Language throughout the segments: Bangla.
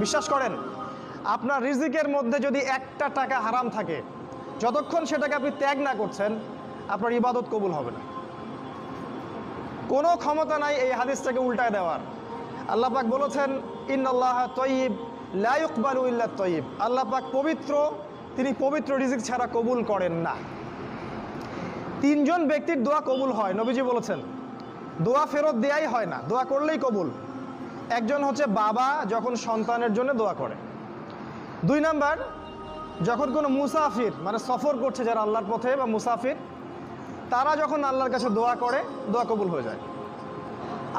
বিশ্বাস করেন, আপনার রিজিকের মধ্যে যদি একটা টাকা হারাম থাকে, যতক্ষণ সেটাকে আপনি ত্যাগ না করছেন, আপনার ইবাদত কবুল হবে না। কোনো ক্ষমতা নাই এই হাদিসটাকে উল্টায় দেওয়ার। আল্লাহ পাক বলেছেন, ইন্নাল্লাহা তাইয়্যিব লা ইকবালু ইল্লা তাইয়্যিব। আল্লাহ পাক পবিত্র, তিনি পবিত্র রিজিক ছাড়া কবুল করেন না। তিনজন ব্যক্তির দোয়া কবুল হয়, নবীজি বলেছেন। দোয়া ফেরত দেয়াই হয় না, দোয়া করলেই কবুল। একজন হচ্ছে বাবা যখন সন্তানের জন্য দোয়া করে। 2 নাম্বার, যখন কোনো মুসাফির মানে সফর করছে যারা আল্লাহর পথে বা মুসাফির, তারা যখন আল্লাহর কাছে দোয়া করে, দোয়া কবুল হয়ে যায়।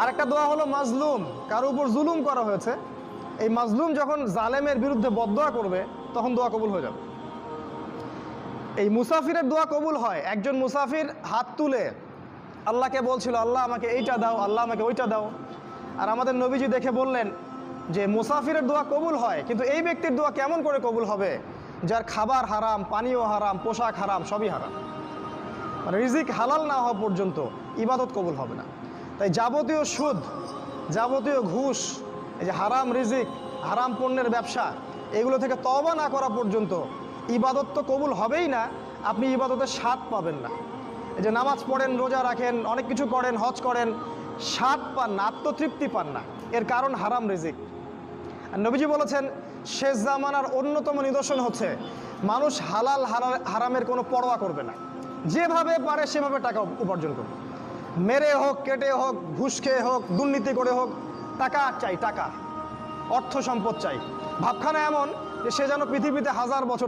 আরেকটা দোয়া হলো মাজলুম, কারো উপর জুলুম করা হয়েছে, এই মাজলুম যখন জালেমের বিরুদ্ধে বদদোয়া করবে, তখন দোয়া কবুল হয়ে যাবে। এই মুসাফিরের দোয়া কবুল হয়। একজন মুসাফির হাত তুলে আল্লাহকে বলছিল, আল্লাহ আমাকে এইটা দাও, আল্লাহ আমাকে ওইটা দাও। আর আমাদের নবীজি দেখে বললেন যে মুসাফিরের দোয়া কবুল হয়, কিন্তু এই ব্যক্তির দোয়া কেমন করে কবুল হবে যার খাবার হারাম, পানীয় হারাম, পোশাক হারাম, সবই হারাম। মানে রিজিক হালাল না হওয়া পর্যন্ত ইবাদত কবুল হবে না। তাই যাবতীয় সুদ, যাবতীয় ঘুষ, এই যে হারাম রিজিক, হারাম পণ্যের ব্যবসা, এগুলো থেকে তওবা না করা পর্যন্ত ইবাদত তো কবুল হবেই না, আপনি ইবাদতের স্বাদ পাবেন না। এই যে নামাজ পড়েন, রোজা রাখেন, অনেক কিছু করেন, হজ করেন, স্বাদ পান না, আত্মতৃপ্তি পান না। এর কারণ হারাম রিজিক। আর নবীজি বলেছেন, শেষ জামানার অন্যতম নিদর্শন হচ্ছে মানুষ হালাল হারামের কোনো পরোয়া করবে না, যেভাবে পারে সেভাবে টাকা উপার্জন করবে। মেরে হোক, কেটে হোক, ঘুষ খেয়ে হোক, দুর্নীতি করে হোক, টাকা চাই, টাকা, অর্থ সম্পদ চাই। ভাবখানা এমন যে সে যেন পৃথিবীতে 1000 বছর